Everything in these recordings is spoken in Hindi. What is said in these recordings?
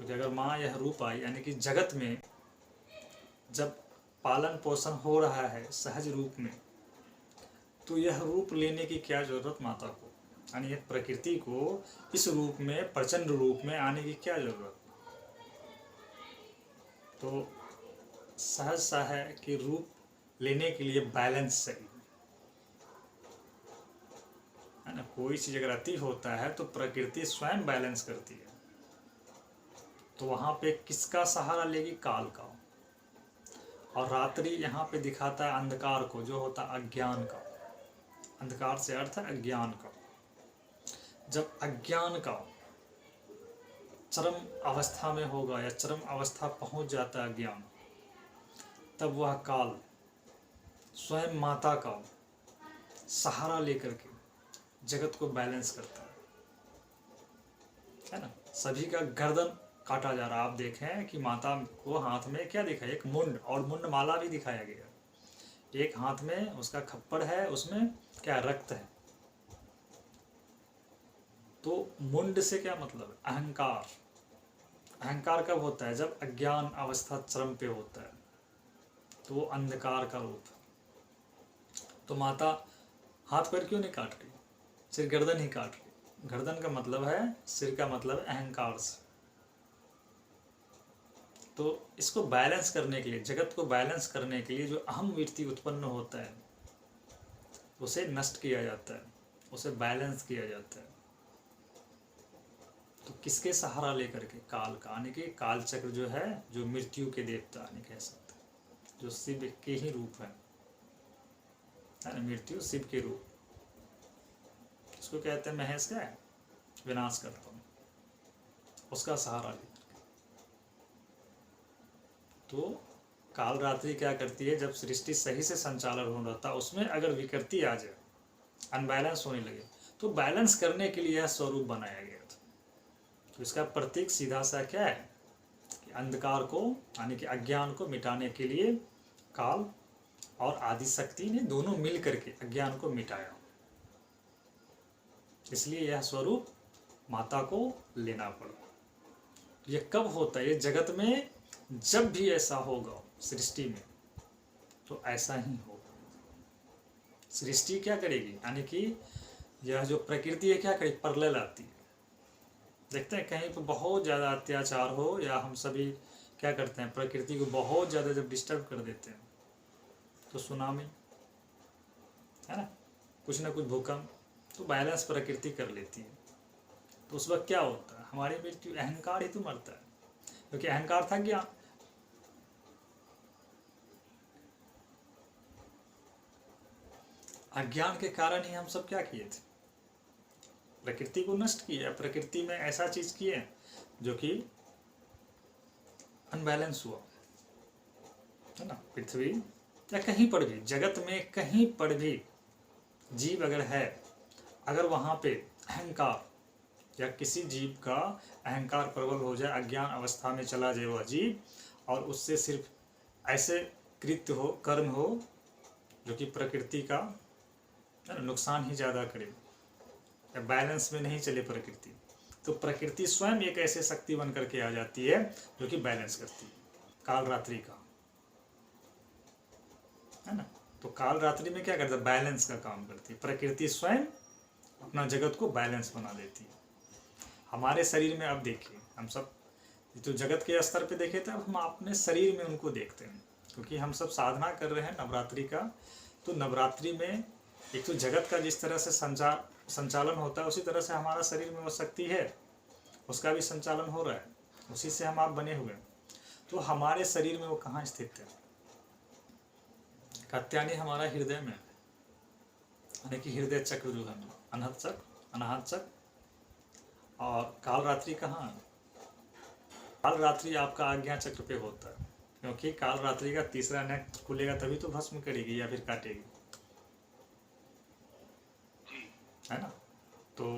क्योंकि अगर माँ यह रूप आई, यानी कि जगत में जब पालन पोषण हो रहा है सहज रूप में, तो यह रूप लेने की क्या जरूरत माता को, यानी यह प्रकृति को इस रूप में, प्रचंड रूप में आने की क्या जरूरत। तो सहज सा है कि रूप लेने के लिए बैलेंस चाहिए, है ना। कोई चीज अगर अति होता है तो प्रकृति स्वयं बैलेंस करती है। तो वहां पे किसका सहारा लेगी? काल का। और रात्रि यहाँ पे दिखाता है अंधकार को, जो होता है अज्ञान का। अंधकार से अर्थ है अज्ञान का। जब अज्ञान का चरम अवस्था में होगा या चरम अवस्था पहुंच जाता है अज्ञान, तब वह काल स्वयं माता का सहारा लेकर के जगत को बैलेंस करता है ना। सभी का गर्दन काटा जा रहा। आप देखें कि माता को हाथ में क्या दिखा, एक मुंड, और मुंड माला भी दिखाया गया। एक हाथ में उसका खप्पड़ है, उसमें क्या रक्त है। तो मुंड से क्या मतलब? अहंकार। अहंकार कब होता है? जब अज्ञान अवस्था चरम पे होता है, तो वो अंधकार का रूप। तो माता हाथ पैर क्यों नहीं काट रही, सिर्फ गर्दन ही काट रही। गर्दन का मतलब है, सिर का मतलब अहंकार से। तो इसको बैलेंस करने के लिए, जगत को बैलेंस करने के लिए जो अहम वृत्ति उत्पन्न होता है, उसे नष्ट किया जाता है, उसे बैलेंस किया जाता है। तो किसके सहारा लेकर के? काल का, यानी कि काल चक्र जो है, जो मृत्यु के देवता नहीं कह सकते, जो शिव के ही रूप है ना। मृत्यु शिव के रूप, इसको कहते हैं महेश का है, विनाश करता हूँ, उसका सहारा लेकर। तो काल रात्रि क्या करती है? जब सृष्टि सही से संचालन हो रहा था, उसमें अगर विकृति आ जाए, अनबैलेंस होने लगे, तो बैलेंस करने के लिए यह स्वरूप बनाया गया था। तो इसका प्रतीक सीधा सा क्या है कि अंधकार को, यानी कि अज्ञान को मिटाने के लिए काल और आदि शक्ति ने दोनों मिल करके अज्ञान को मिटाया। इसलिए यह स्वरूप माता को लेना पड़ा। यह कब होता है? ये जगत में जब भी ऐसा होगा सृष्टि में, तो ऐसा ही होगा। सृष्टि क्या करेगी, यानी कि यह जो प्रकृति है क्या करेगी? प्रलय लाती है। देखते हैं कहीं पर बहुत ज़्यादा अत्याचार हो, या हम सभी क्या करते हैं, प्रकृति को बहुत ज़्यादा जब डिस्टर्ब कर देते हैं, तो सुनामी, है ना, कुछ ना कुछ भूकंप, तो बैलेंस प्रकृति कर लेती है। तो उस वक्त क्या होता है? हमारी मृत्यु, अहंकार ही तो मरता है, क्योंकि अहंकार था ज्ञान। अज्ञान के कारण ही हम सब क्या किए थे? प्रकृति को नष्ट किया। प्रकृति में ऐसा चीज किए जो कि अनबैलेंस हुआ, है ना। पृथ्वी या कहीं पर भी, जगत में कहीं पर भी जीव अगर है, अगर वहां पे अहंकार या किसी जीव का अहंकार प्रबल हो जाए, अज्ञान अवस्था में चला जाए वह जीव, और उससे सिर्फ ऐसे कृत्य हो, कर्म हो जो कि प्रकृति का नुकसान ही ज़्यादा करे, या बैलेंस में नहीं चले प्रकृति, तो प्रकृति स्वयं एक ऐसे शक्ति बन करके आ जाती है जो कि बैलेंस करती है। काल रात्रि का, है ना। तो काल रात्रि में क्या करता है? बैलेंस का काम करती है। प्रकृति स्वयं अपना जगत को बैलेंस बना देती है। हमारे शरीर में अब देखिए, हम सब जो जगत के स्तर पे देखे थे, अब हम अपने शरीर में उनको देखते हैं, क्योंकि हम सब साधना कर रहे हैं नवरात्रि का। तो नवरात्रि में एक तो जगत का जिस तरह से संचालन होता है, उसी तरह से हमारा शरीर में वो शक्ति है, उसका भी संचालन हो रहा है, उसी से हम आप बने हुए हैं। तो हमारे शरीर में वो कहाँ स्थित है? कात्यायनी हमारा हृदय में, यानी कि हृदय चक्र जो है, अनहत चक्र, अनाहत चक्र। और काल रात्रि कहाँ है? काल रात्रि आपका आज्ञा चक्र पे होता है, क्योंकि काल रात्रि का तीसरा नेत्र खुलेगा तभी तो भस्म करेगी या फिर काटेगी, है ना। तो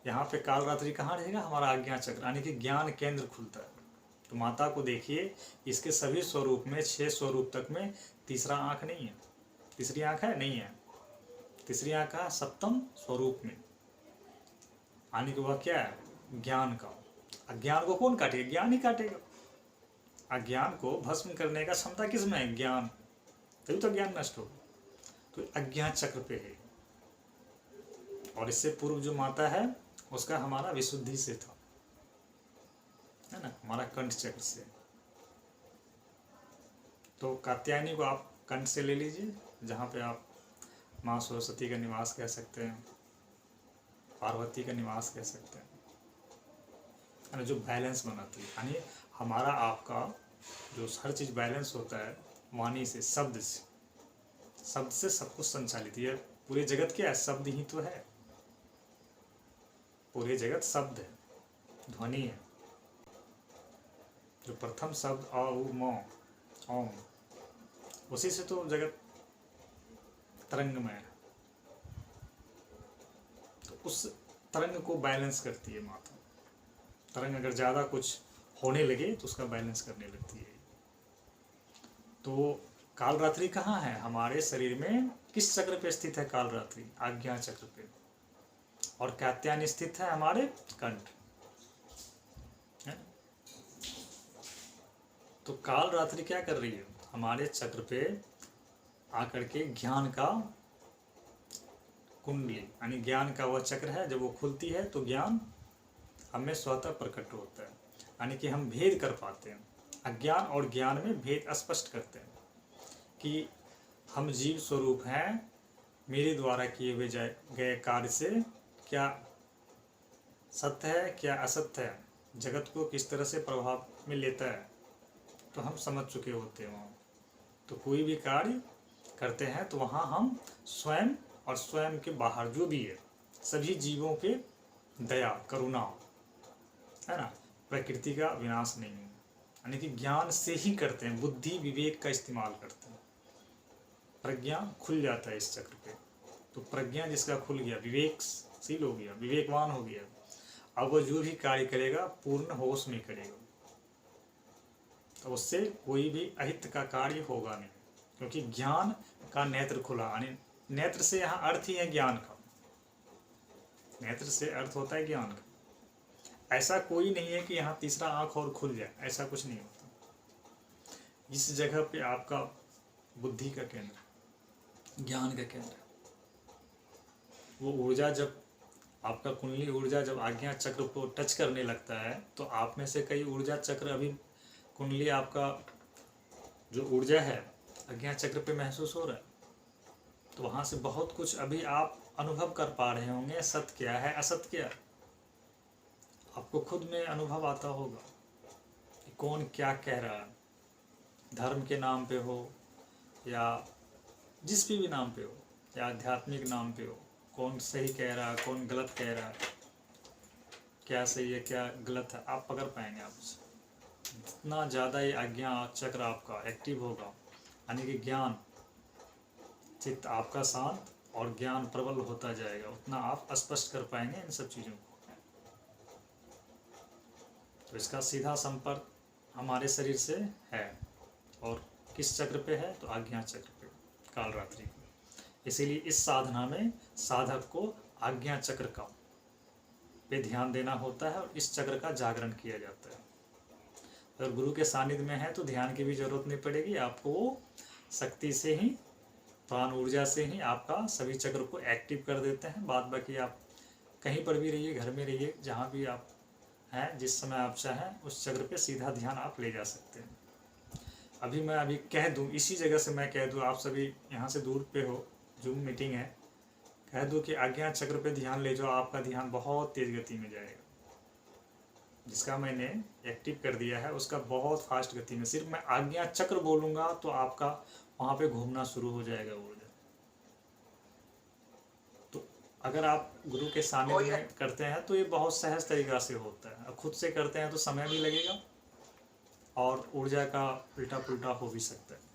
यहाँ पे काल रात्रि कहाँ रहेगा? हमारा आज्ञा चक्र, यानी कि ज्ञान केंद्र खुलता है। तो माता को देखिए, इसके सभी स्वरूप में, 6 स्वरूप तक में तीसरा आंख नहीं है। तीसरी आंख है? नहीं है। तीसरी आंख का सप्तम स्वरूप में, यानी कि वह क्या है? ज्ञान का, अज्ञान को कौन काटेगा? ज्ञान ही काटेगा। अज्ञान को भस्म करने का क्षमता किसमें है? ज्ञान। तभी तो ज्ञान नष्ट होगा। तो अज्ञान चक्र पे है। और इससे पूर्व जो माता है उसका हमारा विशुद्धि से था, है ना, हमारा कंठ चक्र से। तो कात्यायनी को आप कंठ से ले लीजिए, जहाँ पे आप माँ सरस्वती का निवास कह सकते हैं, पार्वती का निवास कह सकते हैं, है ना, जो बैलेंस बनाती है। यानी हमारा आपका जो हर चीज़ बैलेंस होता है वाणी से, शब्द से। शब्द से सब कुछ संचालित है। पूरे जगत क्या है? शब्द ही तो है। पूरे जगत शब्द है, ध्वनि है। जो प्रथम शब्द अ उ म ओम, उसी से तो जगत तरंगमय है। तो उस तरंग को बैलेंस करती है माता। तरंग अगर ज़्यादा कुछ होने लगे तो उसका बैलेंस करने लगती है। तो कालरात्रि कहाँ है? हमारे शरीर में किस चक्र पे स्थित है कालरात्रि? आज्ञा चक्र पे। और कात्यायनी स्थित है हमारे कंठ। तो कालरात्रि क्या कर रही है? हमारे चक्र पे आकर के ज्ञान का कुंडली, यानी ज्ञान का वह चक्र है, जब वो खुलती है तो ज्ञान हमें स्वतः प्रकट होता है। यानी कि हम भेद कर पाते हैं। अज्ञान और ज्ञान में भेद स्पष्ट करते हैं कि हम जीव स्वरूप हैं। मेरे द्वारा किए हुए गए कार्य से क्या सत्य है, क्या असत्य है, जगत को किस तरह से प्रभाव में लेता है, तो हम समझ चुके होते हैं वहाँ। तो कोई भी कार्य करते हैं तो वहाँ हम स्वयं और स्वयं के बाहर जो भी है सभी जीवों पे दया, करुणा, है ना, प्रकृति का विनाश नहीं है। यानी कि ज्ञान से ही करते हैं, बुद्धि विवेक का इस्तेमाल करते हैं। प्रज्ञा खुल जाता है इस चक्र पे। तो प्रज्ञा जिसका खुल गया, विवेकशील हो गया, विवेकवान हो गया, अब वो जो भी कार्य करेगा पूर्ण होश में करेगा। तो उससे कोई भी अहित का कार्य होगा नहीं, क्योंकि ज्ञान का नेत्र खुला। यानी नेत्र से यहाँ अर्थ ही है ज्ञान का। नेत्र से अर्थ होता है ज्ञान का। ऐसा कोई नहीं है कि यहाँ तीसरा आंख और खुल जाए, ऐसा कुछ नहीं होता। इस जगह पे आपका बुद्धि का केंद्र, ज्ञान का केंद्र, वो ऊर्जा जब आपका कुंडली ऊर्जा जब आज्ञा चक्र को टच करने लगता है तो आप में से कई ऊर्जा चक्र अभी कुंडली आपका जो ऊर्जा है आज्ञा चक्र पे महसूस हो रहा है। तो वहाँ से बहुत कुछ अभी आप अनुभव कर पा रहे होंगे, सत्य क्या है असत्य क्या है। आपको खुद में अनुभव आता होगा कि कौन क्या कह रहा है, धर्म के नाम पे हो या जिस भी नाम पे हो, या आध्यात्मिक नाम पे हो, कौन सही कह रहा है, कौन गलत कह रहा है, क्या सही है क्या गलत है, आप पकड़ पाएंगे। आप जितना ज़्यादा ये आज्ञा चक्र आपका एक्टिव होगा, यानी कि ज्ञान चित्त आपका शांत और ज्ञान प्रबल होता जाएगा, उतना आप स्पष्ट कर पाएंगे इन सब चीज़ों को। तो इसका सीधा संपर्क हमारे शरीर से है। और किस चक्र पे है? तो आज्ञा चक्र पे, कालरात्रि पे। इसीलिए इस साधना में साधक को आज्ञा चक्र का पे ध्यान देना होता है और इस चक्र का जागरण किया जाता है। अगर गुरु के सानिध्य में है तो ध्यान की भी जरूरत नहीं पड़ेगी आपको। वो शक्ति से ही, प्राण ऊर्जा से ही आपका सभी चक्र को एक्टिव कर देते हैं। बाद बाकी आप कहीं पर भी रहिए, घर में रहिए, जहाँ भी आप हैं, जिस समय आप चाहें उस चक्र पे सीधा ध्यान आप ले जा सकते हैं। मैं कह दूं, इसी जगह से मैं कह दूं, आप सभी यहाँ से दूर पे हो, जूम मीटिंग है, कह दूं कि आज्ञा चक्र पे ध्यान ले जाओ, आपका ध्यान बहुत तेज गति में जाएगा। जिसका मैंने एक्टिव कर दिया है उसका बहुत फास्ट गति में, सिर्फ मैं आज्ञा चक्र बोलूँगा तो आपका वहाँ पे घूमना शुरू हो जाएगा ऊर्जा। तो अगर आप गुरु के सानिध्य में करते हैं तो ये बहुत सहज तरीका से होता है। अब खुद से करते हैं तो समय भी लगेगा और ऊर्जा का उल्टा पुल्टा हो भी सकता है।